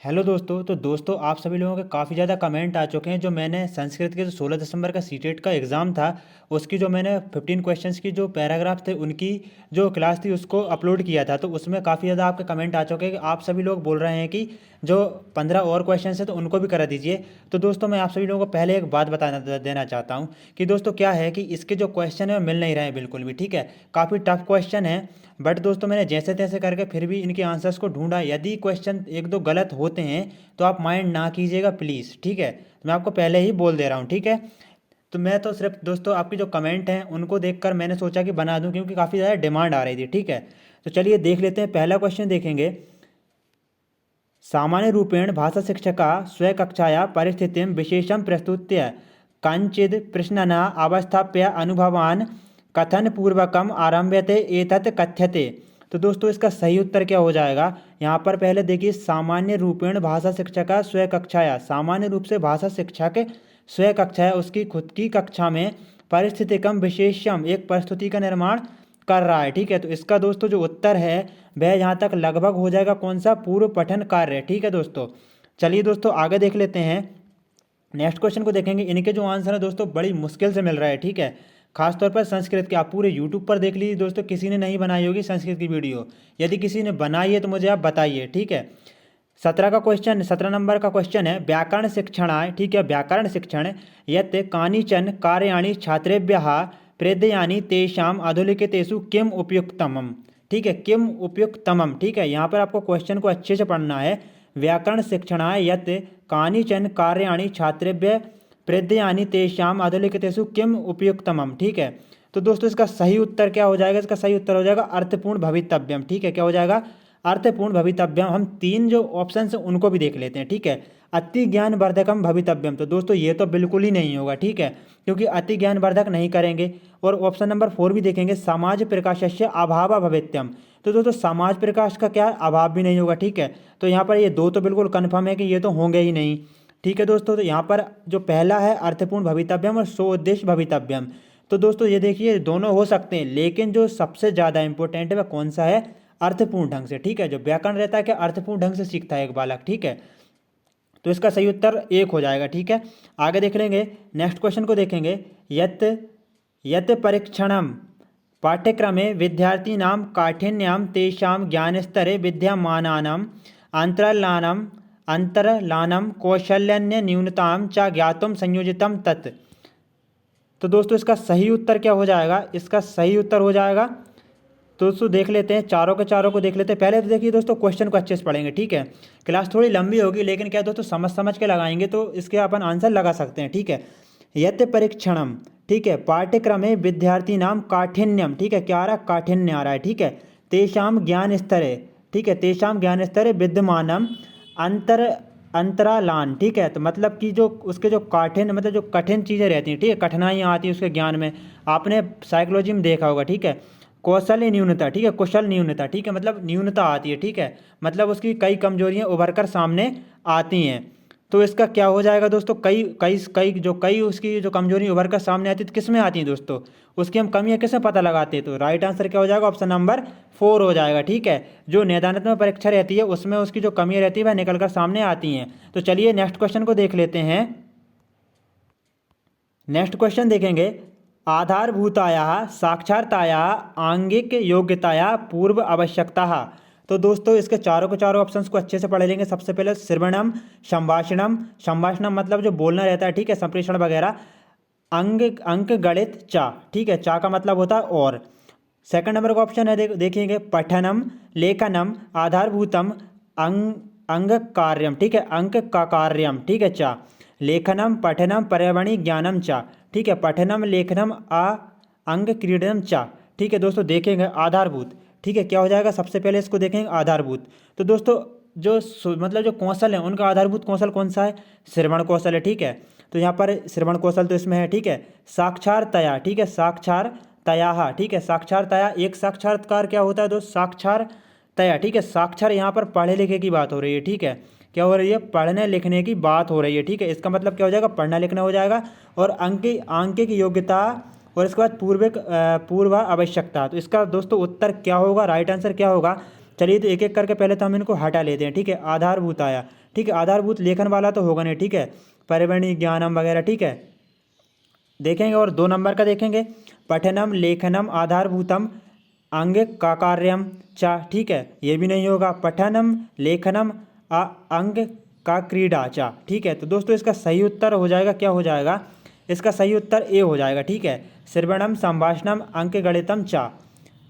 Hello दोस्तों। तो दोस्तों आप सभी लोगों के काफ़ी ज़्यादा कमेंट आ चुके हैं। जो मैंने संस्कृत के जो 16 दिसंबर का सीटेट का एग्ज़ाम था, उसकी जो मैंने 15 क्वेश्चंस की जो पैराग्राफ थे उनकी जो क्लास थी उसको अपलोड किया था। तो उसमें काफ़ी ज़्यादा आपके कमेंट आ चुके हैं कि आप सभी लोग बोल रहे हैं कि जो 15 और क्वेश्चन है तो उनको भी करा दीजिए। तो दोस्तों मैं आप सभी लोगों को पहले एक बात देना चाहता हूँ कि दोस्तों क्या है कि इसके जो क्वेश्चन है वो मिल नहीं रहे हैं बिल्कुल भी। ठीक है, काफ़ी टफ क्वेश्चन है, बट दोस्तों मैंने जैसे तैसे करके फिर भी इनके आंसर्स को ढूंढा। यदि क्वेश्चन एक दो गलत होते हैं तो आप माइंड ना कीजिएगा प्लीज़। ठीक है, तो मैं आपको पहले ही बोल दे रहा हूँ। ठीक है, तो मैं तो सिर्फ दोस्तों आपकी जो कमेंट हैं उनको देखकर मैंने सोचा कि बना दूं, क्योंकि काफ़ी ज़्यादा डिमांड आ रही थी। ठीक है, तो चलिए देख लेते हैं। पहला क्वेश्चन देखेंगे। सामान्य रूपेण भाषा शिक्षका स्वकक्षाया परिस्थितिं विशेषं प्रस्तुत्य कांचिद प्रश्नना अवस्थाप्य अनुभवान कथन पूर्वकम आरभ्यते एतत् कथ्यते। तो दोस्तों इसका सही उत्तर क्या हो जाएगा? यहाँ पर पहले देखिए, सामान्य रूपेण भाषा शिक्षका स्वकक्षाया, सामान्य रूप से भाषा शिक्षक स्वकक्षाया उसकी खुद की कक्षा में परिस्थितिकम विशेषम एक परिस्थिति का निर्माण कर रहा है। ठीक है, तो इसका दोस्तों जो उत्तर है वह यहाँ तक लगभग हो जाएगा कौन सा? पूर्व पठन कार्य। ठीक है दोस्तों, चलिए दोस्तों आगे देख लेते हैं। नेक्स्ट क्वेश्चन को देखेंगे। इनके जो आंसर है दोस्तों बड़ी मुश्किल से मिल रहा है। ठीक है, खासतौर पर संस्कृत के। आप पूरे यूट्यूब पर देख लीजिए दोस्तों, किसी ने नहीं बनाई होगी संस्कृत की वीडियो। यदि किसी ने बनाई है तो मुझे आप बताइए। ठीक है, 17 नंबर का क्वेश्चन है व्याकरण शिक्षणाय। ठीक है, व्याकरण शिक्षण यत् कानिचन कार्याणि छात्रेभ्यः प्रेदयानि तेषाम अधोलिखितेषु किम उपयुक्तमम। ठीक है, किम उपयुक्तमम। ठीक है, यहाँ पर आपको क्वेश्चन को अच्छे से पढ़ना है। व्याकरण शिक्षणाय यत् कानिचन कार्याणि छात्रेभ्य प्रेदयानि तेषाम अधोलिखितेषु किम उपयुक्तमम। ठीक है, तो दोस्तों इसका सही उत्तर क्या हो जाएगा? इसका सही उत्तर हो जाएगा अर्थपूर्ण भवितव्यम। ठीक है, क्या हो जाएगा? अर्थपूर्ण भवितव्यम। हम तीन जो ऑप्शन हैं उनको भी देख लेते हैं। ठीक है, अति ज्ञान वर्धकम भवितव्यम, तो दोस्तों ये तो बिल्कुल ही नहीं होगा। ठीक है, क्योंकि अति ज्ञान वर्धक नहीं करेंगे। और ऑप्शन नंबर 4 भी देखेंगे, समाज प्रकाशस्य अभाव भवित्यम, तो दोस्तों समाज प्रकाश का क्या अभाव भी नहीं होगा। ठीक है, तो यहाँ पर ये दो तो बिल्कुल कन्फर्म है कि ये तो होंगे ही नहीं। ठीक है दोस्तों, तो यहाँ पर जो पहला है अर्थपूर्ण भवितव्यम और स्वउद्देश्य भवितव्यम, तो दोस्तों ये देखिए दोनों हो सकते हैं, लेकिन जो सबसे ज़्यादा इंपॉर्टेंट है वह कौन सा है? अर्थपूर्ण ढंग से। ठीक है, जो व्याकरण रहता है कि अर्थपूर्ण ढंग से सीखता है एक बालक। ठीक है, तो इसका सही उत्तर एक हो जाएगा। ठीक है, आगे देख लेंगे। नेक्स्ट क्वेश्चन को देखेंगे। यत यत परीक्षणम पाठ्यक्रमे विद्यार्थीनां काठिन्यां तेषां ज्ञानस्तरे विद्यमानानाम् अंतरलानं कौशल्यन्य न्यूनतां च ज्ञातुं संयोजितं तत्। तो दोस्तों इसका सही उत्तर क्या हो जाएगा? इसका सही उत्तर हो जाएगा, तो दोस्तों देख लेते हैं, चारों के चारों को देख लेते हैं। पहले तो देखिए दोस्तों क्वेश्चन को अच्छे से पढ़ेंगे। ठीक है, क्लास थोड़ी लंबी होगी, लेकिन क्या दोस्तों समझ समझ के लगाएंगे तो इसके अपन आंसर लगा सकते हैं। ठीक है, यत परीक्षणम। ठीक है, पाठ्यक्रमे विद्यार्थी नाम काठिन्यम। ठीक है, क्या आ रहा है? काठिन्य आ रहा है। ठीक है, तेषाम ज्ञान स्तरे। ठीक है, तेषाम ज्ञान स्तरे विद्यमानम अंतर अंतरालान। ठीक है, तो मतलब कि जो उसके जो काठिन्य मतलब जो कठिन चीज़ें रहती हैं, ठीक है, कठिनाइयाँ आती हैं उसके ज्ञान में, आपने साइकोलॉजी में देखा होगा। ठीक है, कौशल न्यूनता। ठीक है, कुशल न्यूनता। ठीक है, मतलब न्यूनता आती है। ठीक है, मतलब उसकी कई कमजोरियां उभर कर सामने आती हैं। तो इसका क्या हो जाएगा दोस्तों? कई उसकी जो कमजोरी उभर कर सामने आती है तो किस में आती हैं दोस्तों? उसकी हम कमियां किस में पता लगाते हैं? तो राइट आंसर क्या हो जाएगा? ऑप्शन नंबर 4 हो जाएगा। ठीक है, जो निदानात्मक परीक्षा रहती है उसमें उसकी जो कमियां रहती है वह निकल कर सामने आती हैं। तो चलिए नेक्स्ट क्वेश्चन को देख लेते हैं। नेक्स्ट क्वेश्चन देखेंगे। आधारभूताया साक्षरताया आंगिक योग्यताया पूर्व आवश्यकता। तो दोस्तों इसके चारों के चारों ऑप्शंस को अच्छे से पढ़ लेंगे। सबसे पहले श्रवणम, संभाषणम। संभाषणम मतलब जो बोलना रहता है, ठीक है, संप्रेषण वगैरह। अंग अंक गणित चा। ठीक है, चा का मतलब होता है और। सेकंड नंबर का ऑप्शन है देखिएगा, पठनम, लेखनम, आधारभूतम, अंग अंग कार्यम। ठीक है, अंक का कार्यम। ठीक है, चा। लेखनम, पठनम, पर्यावरणीय ज्ञानम चा। ठीक है, पठनम, लेखनम, अंग क्रीडनम चा। ठीक है दोस्तों, देखेंगे आधारभूत। ठीक है, क्या हो जाएगा? सबसे पहले इसको देखेंगे आधारभूत। तो दोस्तों जो मतलब जो कौशल है उनका आधारभूत कौशल कौन सा है? श्रवण कौशल है। ठीक है, तो यहाँ पर श्रवण कौशल तो इसमें है। ठीक है, साक्षरतया। ठीक है, साक्षरतया। ठीक है, साक्षरतया एक साक्षात्कार क्या होता है दोस्त? साक्षरतया। ठीक है, साक्षर यहाँ पर पढ़े लिखे की बात हो रही है। ठीक है, क्या हो रही है? पढ़ने लिखने की बात हो रही है। ठीक है, इसका मतलब क्या हो जाएगा? पढ़ना लिखना हो जाएगा। और अंक की योग्यता, और इसके बाद पूर्व आवश्यकता। तो इसका दोस्तों उत्तर क्या होगा? राइट आंसर क्या होगा? चलिए तो एक एक करके पहले तो हम इनको हटा लेते हैं। ठीक है, आधारभूत आया। ठीक है। आधारभूत लेखन वाला तो होगा नहीं, ठीक है, परिवर्णी ज्ञानम वगैरह, ठीक है, देखेंगे। और 2 नंबर का देखेंगे, पठनम लेखनम आधारभूतम अंग का कार्यम चा, ठीक है, ये भी नहीं होगा। पठनम लेखनम अंग का क्रीडा चा, ठीक है। तो दोस्तों इसका सही उत्तर हो जाएगा, क्या हो जाएगा, इसका सही उत्तर ए हो जाएगा, ठीक है। श्रवणम संभाषणम अंक गणितम चा।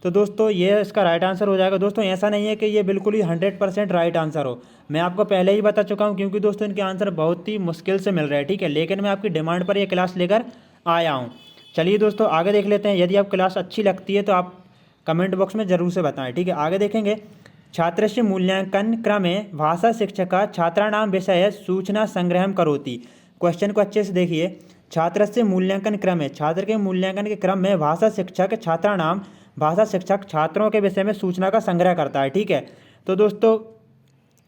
तो दोस्तों ये इसका राइट आंसर हो जाएगा। दोस्तों ऐसा नहीं है कि ये बिल्कुल ही 100% राइट आंसर हो, मैं आपको पहले ही बता चुका हूँ, क्योंकि दोस्तों इनके आंसर बहुत ही मुश्किल से मिल रहे हैं, ठीक है, लेकिन मैं आपकी डिमांड पर ये क्लास लेकर आया हूँ। चलिए दोस्तों आगे देख लेते हैं। यदि आप क्लास अच्छी लगती है तो आप कमेंट बॉक्स में ज़रूर से बताएं, ठीक है। आगे देखेंगे, छात्रस्य मूल्यांकन क्रमे भाषा शिक्षक छात्राणाम विषय सूचना संग्रह करोति। क्वेश्चन को अच्छे से देखिए, छात्रस्य मूल्यांकन क्रमे, छात्र के मूल्यांकन के क्रम में भाषा शिक्षक छात्राणाम, भाषा शिक्षक छात्रों के विषय में सूचना का संग्रह करता है, ठीक है। तो दोस्तों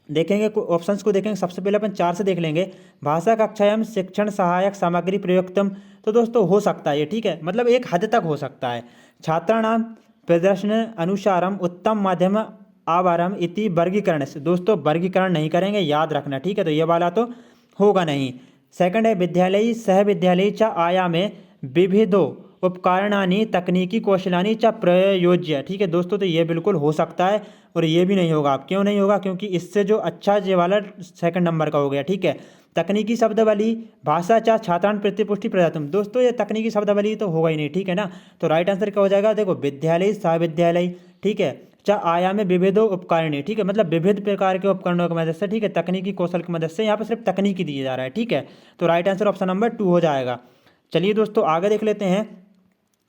देखेंगे ऑप्शंस को देखेंगे, सबसे पहले अपन 4 से देख लेंगे। भाषा कक्षायाम शिक्षण सहायक सामग्री प्रयुक्तम, तो दोस्तों हो सकता है ये, ठीक है, मतलब एक हद तक हो सकता है। छात्राणाम प्रदर्शन अनुसारम उत्तम माध्यम आवारम इति वर्गीकरण से, दोस्तों वर्गीकरण नहीं करेंगे, याद रखना, ठीक है, तो ये वाला तो होगा नहीं। सेकंड है, विद्यालयी सह विद्यालयी च आयामे विविधो उपकरणानि तकनीकी कौशलानि च प्रयोज्य, ठीक है दोस्तों, तो ये बिल्कुल हो सकता है और ये भी नहीं होगा। क्यों नहीं होगा, क्योंकि इससे जो अच्छा ये वाला सेकंड नंबर का हो गया, ठीक है। तकनीकी शब्दावली भाषा चा छात्रान प्रतिपुष्टि प्रदातुम, दोस्तों ये तकनीकी शब्दावली तो होगा ही नहीं, ठीक है ना। तो राइट आंसर क्या हो जाएगा, देखो विद्यालय सविद्यालय, ठीक है, चा आयाम में विविधो उपकरणी, ठीक है, मतलब विविध प्रकार के उपकरणों की मदद से, ठीक है, तकनीकी कौशल की मदद से, यहाँ पर सिर्फ तकनीकी दिया जा रहा है, ठीक है। तो राइट आंसर ऑप्शन नंबर 2 हो जाएगा। चलिए दोस्तों आगे देख लेते हैं,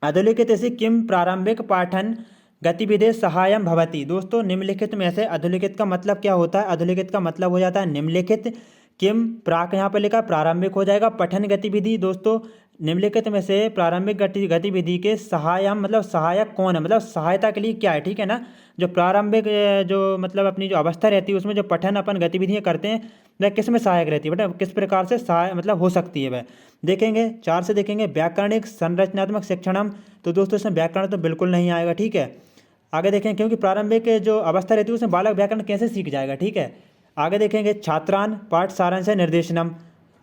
अधोलिखित से किम प्रारंभिक पाठन गतिविधि सहायम भवति। दोस्तों निम्नलिखित में से अधोलिखित का मतलब क्या होता है, अधोलिखित का मतलब हो जाता है निम्नलिखित, किम प्राक यहाँ पर लिखा प्रारंभिक हो जाएगा, पठन गतिविधि, दोस्तों निम्नलिखित में से प्रारंभिक गतिविधि के सहायम मतलब सहायक कौन है, मतलब सहायता के लिए क्या है, ठीक है ना। जो प्रारंभिक जो मतलब अपनी जो अवस्था रहती है उसमें जो पठन अपन गतिविधियाँ करते हैं वह किस में सहायक रहती है बेटा, किस प्रकार से सहाय मतलब हो सकती है वह, देखेंगे 4 से देखेंगे। व्याकरणिक संरचनात्मक शिक्षणम, तो दोस्तों इसमें व्याकरण तो बिल्कुल नहीं आएगा, ठीक है। आगे देखें, क्योंकि प्रारंभिक जो अवस्था रहती है उसमें बालक व्याकरण कैसे सीख जाएगा, ठीक है। आगे देखेंगे, छात्रान पाठ सारांश निर्देशनम,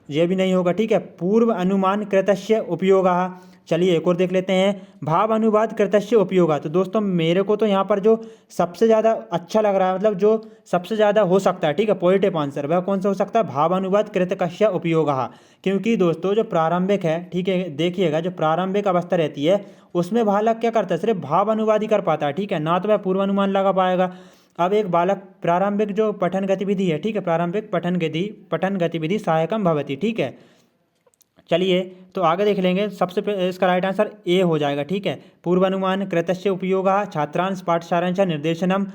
ये भी नहीं होगा, ठीक है। पूर्व अनुमान कृतस्य उपयोगः, चलिए एक और देख लेते हैं, भाव अनुवाद कृतस्य उपयोगः। तो दोस्तों मेरे को तो यहाँ पर जो सबसे ज़्यादा अच्छा लग रहा है, मतलब जो सबसे ज़्यादा हो सकता है, ठीक है, पॉजिटिव आंसर वह कौन सा हो सकता है, भाव अनुवाद कृतस्य उपयोगः। क्योंकि दोस्तों जो प्रारंभिक है, ठीक है, देखिएगा जो प्रारंभिक अवस्था रहती है उसमें बालक क्या करता है, सिर्फ भाव अनुवाद ही कर पाता है, ठीक है, ना तो वह पूर्व अनुमान लगा पाएगा। अब एक बालक प्रारंभिक जो पठन गतिविधि है, ठीक है, प्रारंभिक पठन गतिविधि सहायकम भवति, ठीक है। चलिए तो आगे देख लेंगे, सबसे इसका राइट आंसर ए हो जाएगा, ठीक है। पूर्वानुमान कृतस्य उपयोगः छात्रांश पाठसारांश निर्देशनम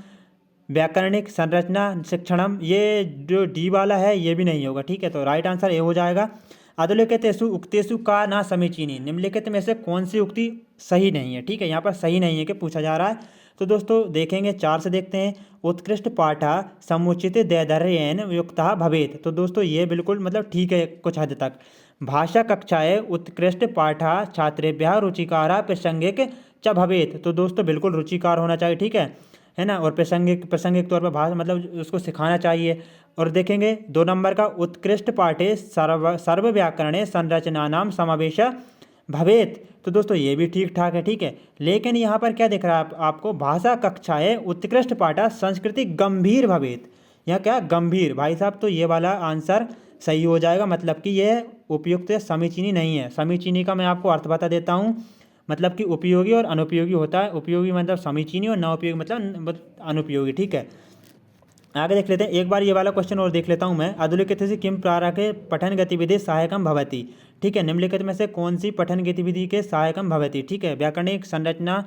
व्याकरणिक संरचना शिक्षणम, ये जो डी वाला है ये भी नहीं होगा, ठीक है, तो राइट आंसर ए हो जाएगा। अधोलिखितेषु उक्तेषु का ना समीचीनी, निम्नलिखित में से कौन सी उक्ति सही नहीं है, ठीक है, यहाँ पर सही नहीं है कि पूछा जा रहा है। तो दोस्तों देखेंगे 4 से देखते हैं, उत्कृष्ट पाठा समुचित दैर्घ्येन युक्तः भवेत्, तो दोस्तों ये बिल्कुल मतलब ठीक है कुछ हद तक। भाषा कक्षाएँ उत्कृष्ट पाठा छात्रेभ्यः रुचिकारा प्रासंगिक च भवेत्, तो दोस्तों बिल्कुल रुचिकार होना चाहिए, ठीक है ना, और प्रासंगिक तौर पर भाषा मतलब उसको सिखाना चाहिए। और देखेंगे 2 नंबर का, उत्कृष्ट पाठे सर्व व्याकरणे संरचनानाम समावेश भवेत, तो दोस्तों ये भी ठीक ठाक है, ठीक है। लेकिन यहाँ पर क्या दिख रहा है आपको, भाषा कक्षाएँ उत्कृष्ट पाठा संस्कृति गंभीर भवेत, यहाँ क्या गंभीर, भाई साहब तो ये वाला आंसर सही हो जाएगा, मतलब कि ये उपयुक्त समीचीनी नहीं है। समीचीनी का मैं आपको अर्थ बता देता हूँ, मतलब कि उपयोगी और अनुपयोगी होता है, उपयोगी मतलब समीचीनी और न उपयोगी मतलब अनुपयोगी, ठीक है। आगे देख लेते हैं, एक बार ये वाला क्वेश्चन और देख लेता हूँ मैं, अधोलिखित से किम प्रारके पठन गतिविधि सहायकम भवति, ठीक है, निम्नलिखित में से कौन सी पठन गतिविधि के सहायकम भवति, ठीक है, व्याकरणिक संरचना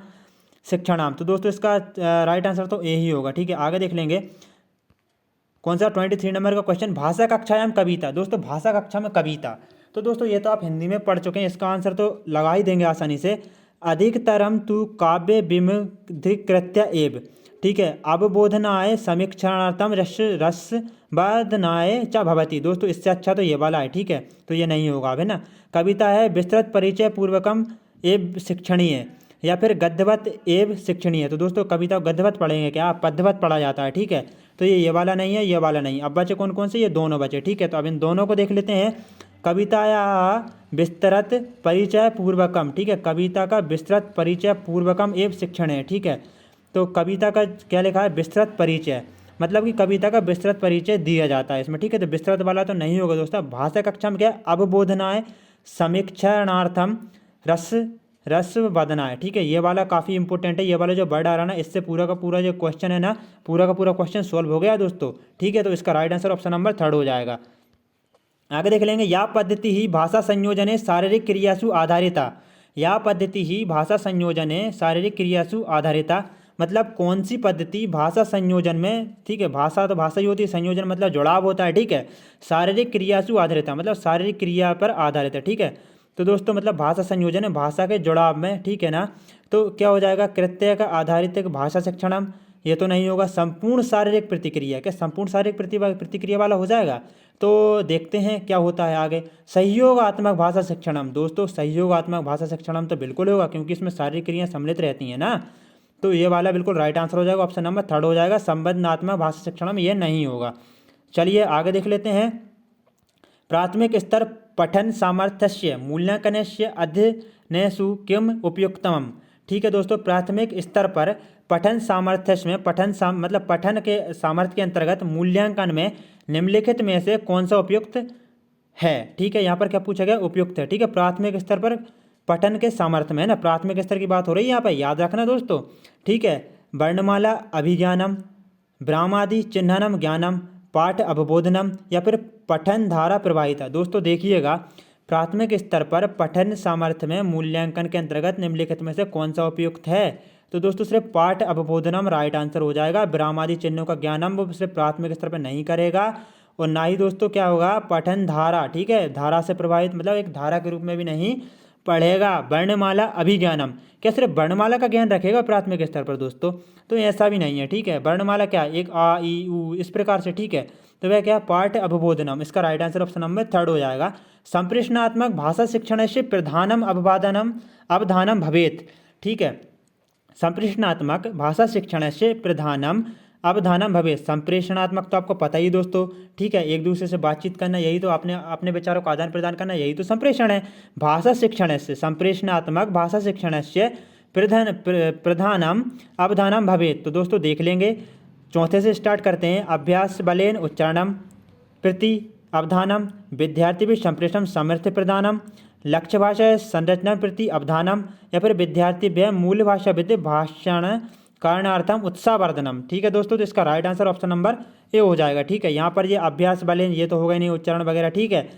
शिक्षणाम, तो दोस्तों इसका राइट आंसर तो ए ही होगा, ठीक है। आगे देख लेंगे कौन सा 23 नंबर का क्वेश्चन, भाषा कक्षायाम कविता, दोस्तों भाषा कक्षा में कविता, तो दोस्तों ये तो आप हिंदी में पढ़ चुके हैं, इसका आंसर तो लगा ही देंगे आसानी से। अधिकतरम तु काव्य विमुद्रीकृत्य एव, ठीक है, अवबोधनाय समीक्षणार्थम रस वादनाय च भवति, दोस्तों इससे अच्छा तो ये वाला है, ठीक है, तो ये नहीं होगा अब, है ना। कविता है विस्तृत परिचय पूर्वकम एवं शिक्षणीय, या फिर गद्यवत एवं शिक्षणीय। तो दोस्तों कविता गद्यवत पढ़ेंगे क्या, पद्यवत पढ़ा जाता है, ठीक है। तो ये वाला नहीं है, ये वाला नहीं। अब बचे कौन कौन से, ये दोनों बचे, ठीक है। तो अब इन दोनों को देख लेते हैं। कविताया विस्तृत परिचय पूर्वकम, ठीक है, कविता का विस्तृत परिचय पूर्वकम एवं शिक्षण है, ठीक है। तो कविता का क्या लिखा है, विस्तृत परिचय, मतलब कि कविता का विस्तृत परिचय दिया जाता है इसमें, ठीक है। तो विस्तृत वाला तो नहीं होगा दोस्तों। भाषा कक्षा में क्या है, अवबोधनाएं समीक्षणार्थम रस रसवदनाएं, ठीक है। ये वाला काफ़ी इंपॉर्टेंट है, ये वाला जो वर्ड आ रहा है ना, इससे पूरा का पूरा जो क्वेश्चन है ना, पूरा का पूरा क्वेश्चन सोल्व हो गया दोस्तों, ठीक है। तो इसका राइट आंसर ऑप्शन नंबर 3 हो जाएगा। आगे देख लेंगे, या पद्धति ही भाषा संयोजने शारीरिक क्रियासु आधारिता। या पद्धति ही भाषा संयोजने शारीरिक क्रियासु आधारिता, मतलब कौन सी पद्धति भाषा संयोजन में, ठीक है, भाषा तो भाषा ही होती है, संयोजन मतलब जुड़ाव होता है, ठीक है। शारीरिक क्रियासु आधारिता मतलब शारीरिक क्रिया पर आधारित है, ठीक है। तो दोस्तों मतलब भाषा संयोजन है भाषा के जुड़ाव में, ठीक है ना। तो क्या हो जाएगा, कृत्य का आधारित एक भाषा शिक्षणम, ये तो नहीं होगा। संपूर्ण शारीरिक प्रतिक्रिया, क्या संपूर्ण शारीरिक प्रतिक्रिया वाला हो जाएगा। तो देखते हैं क्या होता है आगे। सहयोगात्मक भाषा शिक्षणम, दोस्तों सहयोगात्मक भाषा शिक्षणम तो बिल्कुल होगा, क्योंकि इसमें शारीरिक क्रियाएं सम्मिलित रहती हैं ना। तो ये वाला बिल्कुल राइट आंसर हो जाएगा, ऑप्शन नंबर 3 हो जाएगा। संबंधात्मक भाषा शिक्षणम ये नहीं होगा। चलिए आगे देख लेते हैं। प्राथमिक स्तर पठन सामर्थ्य मूल्यांकनस्य अध्ययनेषु किम उपयुक्तम, ठीक है दोस्तों। प्राथमिक स्तर पर पठन सामर्थ्य में मतलब पठन के सामर्थ्य के अंतर्गत मूल्यांकन में निम्नलिखित में से कौन सा उपयुक्त है, ठीक है। यहाँ पर क्या पूछा गया, उपयुक्त है, ठीक है। प्राथमिक स्तर पर पठन के सामर्थ्य में है ना, प्राथमिक स्तर की बात हो रही है यहाँ पर, याद रखना दोस्तों, ठीक है। वर्णमाला अभिज्ञानम, ब्राह्मादि चिन्हनम ज्ञानम, पाठ अवबोधनम, या फिर पठन धारा प्रवाहिता। दोस्तों देखिएगा, प्राथमिक स्तर पर पठन सामर्थ्य में मूल्यांकन के अंतर्गत निम्नलिखित में से कौन सा उपयुक्त है। तो दोस्तों सिर्फ पाठ अवबोधनम राइट आंसर हो जाएगा। ब्राह्मादि चिन्हों का ज्ञानम वो सिर्फ प्राथमिक स्तर पर नहीं करेगा, और ना ही दोस्तों क्या होगा, पठन धारा, ठीक है, धारा से प्रभावित मतलब एक धारा के रूप में भी नहीं पढ़ेगा। वर्णमाला अभिज्ञानम, क्या सिर्फ वर्णमाला का ज्ञान रखेगा प्राथमिक स्तर पर दोस्तों, तो ऐसा भी नहीं है, ठीक है। वर्णमाला क्या, एक आ ई उ इस प्रकार से, ठीक है। तो वह क्या, पाठ अवबोधनम, इसका राइट आंसर ऑप्शन नंबर 3 हो जाएगा। संप्रेषणात्मक भाषा शिक्षण से प्रधानम अवधानम भवेत, ठीक है। संप्रेषणात्मक भाषा शिक्षण से प्रधानम अवधानम भवेत। संप्रेषणात्मक तो आपको पता ही दोस्तों, ठीक है, एक दूसरे से बातचीत करना, यही तो अपने विचारों का आदान प्रदान करना, यही तो संप्रेषण है। भाषा शिक्षण से संप्रेषणात्मक भाषा शिक्षण से प्रधानम अवधानम भवेत। तो दोस्तों देख लेंगे, चौथे से स्टार्ट करते हैं। अभ्यास बलेन उच्चारणम प्रति अवधानम, विद्यार्थी भी संप्रेषण सामर्थ्य प्रदानम, लक्ष्य भाषा संरचना प्रति अवधानम, या फिर विद्यार्थी व्यय मूल भाषा विद्य भाषण कारणार्थम उत्साहवर्धनम, ठीक है दोस्तों। तो इसका right answer option number A हो जाएगा, ठीक है। यहाँ पर ये अभ्यास बलेन ये तो होगा ही नहीं, उच्चारण वगैरह, ठीक है।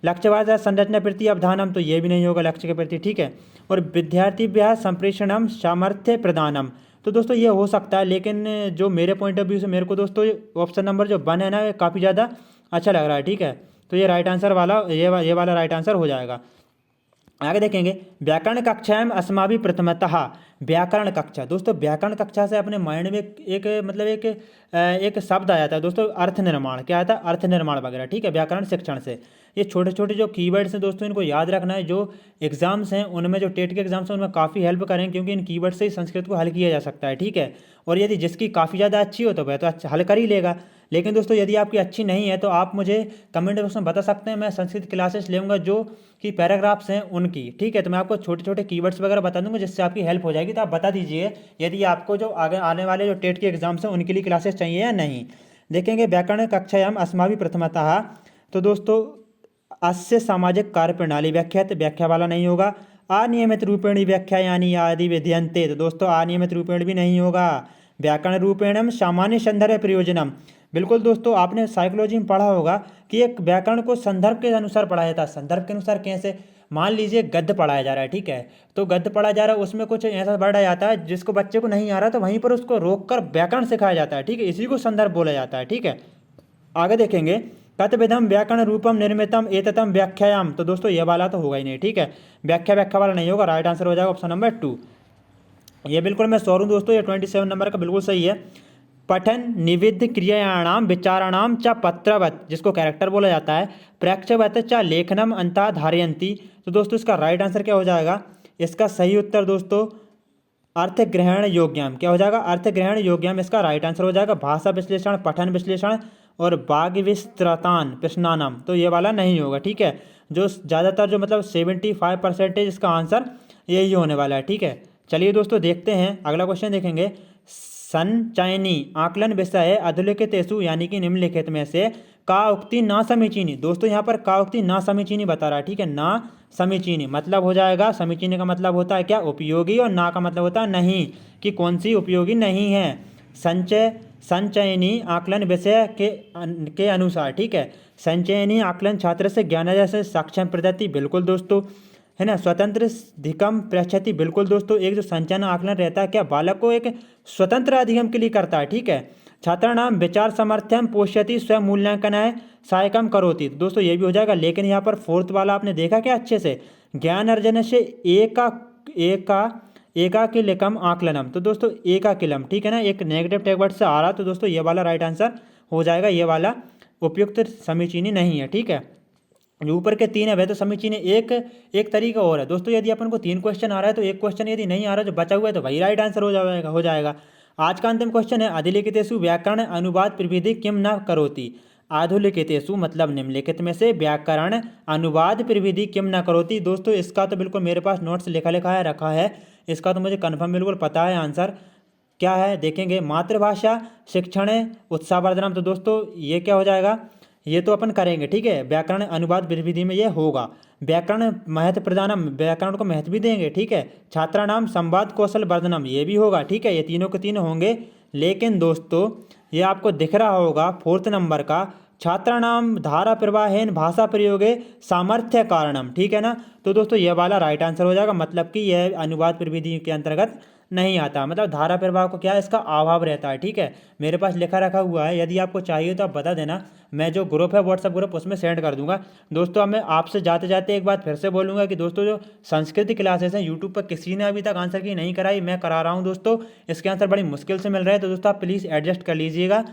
लक्ष्य भाषा संरचना प्रति अवधानम तो ये भी नहीं होगा लक्ष्य के प्रति, ठीक है। और विद्यार्थी व्यय संप्रेषणम सामर्थ्य प्रदानम, तो दोस्तों ये हो सकता है, लेकिन जो मेरे पॉइंट ऑफ व्यू से मेरे को दोस्तों ऑप्शन नंबर जो 1 है ना, काफ़ी ज़्यादा अच्छा लग रहा है, ठीक है। तो ये राइट आंसर वाला ये वाला राइट आंसर हो जाएगा। आगे देखेंगे, व्याकरण कक्षाएं अस्माभि प्रथमतः। व्याकरण कक्षा, दोस्तों व्याकरण कक्षा से अपने माइंड में एक शब्द आया था दोस्तों, अर्थ निर्माण, क्या आया था, अर्थ निर्माण वगैरह, ठीक है। व्याकरण शिक्षण से ये छोटे छोटे जो कीवर्ड्स हैं दोस्तों, इनको याद रखना है। जो एग्जाम्स हैं उनमें, जो टेट के एग्जाम्स हैं उनमें काफ़ी हेल्प करें, क्योंकि इन कीवर्ड से ही संस्कृत को हल किया जा सकता है, ठीक है। और यदि जिसकी काफ़ी ज़्यादा अच्छी हो तो वह तो अच्छा हल कर ही लेगा, लेकिन दोस्तों यदि आपकी अच्छी नहीं है तो आप मुझे कमेंट बॉक्स में बता सकते हैं, मैं संस्कृत क्लासेस लेऊंगा जो कि पैराग्राफ्स हैं उनकी, ठीक है। तो मैं आपको छोटे छोटे कीवर्ड्स वगैरह बता दूंगा, जिससे आपकी हेल्प हो जाएगी। तो आप बता दीजिए यदि आपको जो आगे आने वाले जो टेट के एग्जाम्स हैं उनके लिए क्लासेस चाहिए या नहीं। देखेंगे, व्याकरण कक्षायाम अस्माभि प्रथमतः, तो दोस्तों अस्य सामाजिक कार्य प्रणाली व्याख्यात, व्याख्या वाला नहीं होगा। अनियमित रूपेण व्याख्या यानी आदि विधीयन्ते, तो दोस्तों अनियमित रूपेण भी नहीं होगा। व्याकरण रूपेणम सामान्य संदर्भ प्रयोजनम, बिल्कुल दोस्तों आपने साइकोलॉजी में पढ़ा होगा कि एक व्याकरण को संदर्भ के अनुसार पढ़ाया जाता है। संदर्भ के अनुसार कैसे, मान लीजिए गद्य पढ़ाया जा रहा है, ठीक है, तो गद्य पढ़ाया जा रहा है, उसमें कुछ ऐसा वर्ड आ जाता है जिसको बच्चे को नहीं आ रहा, तो वहीं पर उसको रोककर व्याकरण सिखाया जाता है, ठीक है, इसी को संदर्भ बोला जाता है, ठीक है। आगे देखेंगे, कतविधम व्याकरण रूपम निर्मितम एततम व्याख्यायाम, तो दोस्तों ये वाला तो होगा ही नहीं, ठीक है, व्याख्या वाला नहीं होगा, राइट आंसर हो जाएगा ऑप्शन नंबर 2। ये बिल्कुल मैं सौर हूँ दोस्तों, ये 27 नंबर का बिल्कुल सही है। पठन निविध क्रियाणाम विचाराणाम च पत्रवत, जिसको कैरेक्टर बोला जाता है, प्रेक्षवत च लेखनम अंता धारयंती, तो दोस्तों इसका राइट आंसर क्या हो जाएगा, इसका सही उत्तर दोस्तों अर्थ ग्रहण योग्यम क्या हो जाएगा, अर्थ ग्रहण योग्यम इसका राइट आंसर हो जाएगा। भाषा विश्लेषण, पठन विश्लेषण और वाग् विस्तृतान प्रश्नानाम, तो ये वाला नहीं होगा, ठीक है। जो ज़्यादातर जो मतलब 75% इसका आंसर यही होने वाला है, ठीक है। चलिए दोस्तों देखते हैं अगला क्वेश्चन देखेंगे। संचयनी आकलन विषय अधोलिखितेषु यानी कि निम्नलिखित में से का उक्ति ना समीचीनी, दोस्तों यहाँ पर का उक्ति ना समीचीनी बता रहा है, ठीक है। ना समीचीनी मतलब हो जाएगा, समीचीनी का मतलब होता है क्या, उपयोगी, और ना का मतलब होता है नहीं, कि कौन सी उपयोगी नहीं है। संचयनी आकलन विषय के अनुसार, ठीक है। संचयनी आकलन छात्र से ज्ञानार्जन से सक्षम प्रदत्ति, बिल्कुल दोस्तों, है ना। स्वतंत्र अधिगम पृच्छति, बिल्कुल दोस्तों, एक जो संचयन आकलन रहता है क्या बालक को एक स्वतंत्र अधिगम के लिए करता है, ठीक है। छात्राणाम विचार सामर्थ्यम पोष्यति स्वयं मूल्यांकनाय सहायकम करोति, दोस्तों ये भी हो जाएगा। लेकिन यहाँ पर फोर्थ वाला आपने देखा क्या अच्छे से, ज्ञान अर्जन से एकाकिलकम आकलनम, तो दोस्तों एकाकिलम, ठीक है ना, एक नेगेटिव टैग वर्ड से आ रहा, तो दोस्तों ये वाला राइट आंसर हो जाएगा, ये वाला उपयुक्त समीचीनी नहीं है, ठीक है। जो ऊपर के 3 है वह तो समीचीन है। एक तरीका और है दोस्तों, यदि अपन को 3 क्वेश्चन आ रहा है तो एक क्वेश्चन यदि नहीं आ रहा जो बचा हुआ है तो वही राइट आंसर हो जाएगा। आज का अंतिम क्वेश्चन है, अधोलिखितेषु व्याकरण अनुवाद प्रविधि किम न करोति। अधोलिखितेषु मतलब निम्नलिखित में से व्याकरण अनुवाद प्रविधि किम न करोति, दोस्तों इसका तो बिल्कुल मेरे पास नोट्स लिखा है रखा है, इसका तो मुझे कन्फर्म बिल्कुल पता है आंसर क्या है। देखेंगे मातृभाषा शिक्षण उत्साहवर्धनम, तो दोस्तों ये क्या हो जाएगा, ये तो अपन करेंगे, ठीक है। व्याकरण अनुवाद विधि में ये होगा। व्याकरण महत्व प्रदानम, व्याकरण को महत्व भी देंगे, ठीक है। छात्राणाम संवाद कौशल वर्धनम, ये भी होगा, ठीक है। ये तीनों के तीनों होंगे। लेकिन दोस्तों ये आपको दिख रहा होगा 4th नंबर का, छात्राणाम धारा प्रवाहेन भाषा प्रयोगे सामर्थ्य कारणम, ठीक है ना। तो दोस्तों ये वाला राइट आंसर हो जाएगा, मतलब कि यह अनुवाद प्रविधि के अंतर्गत नहीं आता, मतलब धारा प्रवाह को क्या है इसका अभाव रहता है, ठीक है। मेरे पास लिखा रखा हुआ है, यदि आपको चाहिए तो आप बता देना, मैं जो ग्रुप है व्हाट्सएप ग्रुप उसमें सेंड कर दूंगा। दोस्तों अब मैं आपसे जाते जाते एक बात फिर से बोलूँगा कि दोस्तों जो संस्कृत क्लासेस हैं यूट्यूब पर किसी ने अभी तक आंसर की नहीं कराई, मैं करा रहा हूँ दोस्तों। इसके आंसर बड़ी मुश्किल से मिल रहे हैं, तो दोस्तों आप प्लीज़ एडजस्ट कर लीजिएगा।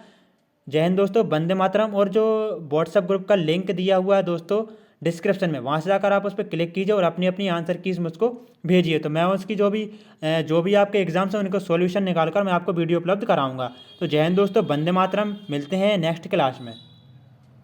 जय हिंद दोस्तों, वंदे मातरम। और जो व्हाट्सएप ग्रुप का लिंक दिया हुआ है दोस्तों डिस्क्रिप्शन में, वहाँ से जाकर आप उस पर क्लिक कीजिए और अपनी अपनी आंसर कीज मुझको भेजिए, तो मैं उसकी जो भी आपके एग्जाम्स हैं उनको सॉल्यूशन निकाल कर मैं आपको वीडियो उपलब्ध कराऊंगा। तो जय हिंद दोस्तों, वंदे मातरम, मिलते हैं नेक्स्ट क्लास में।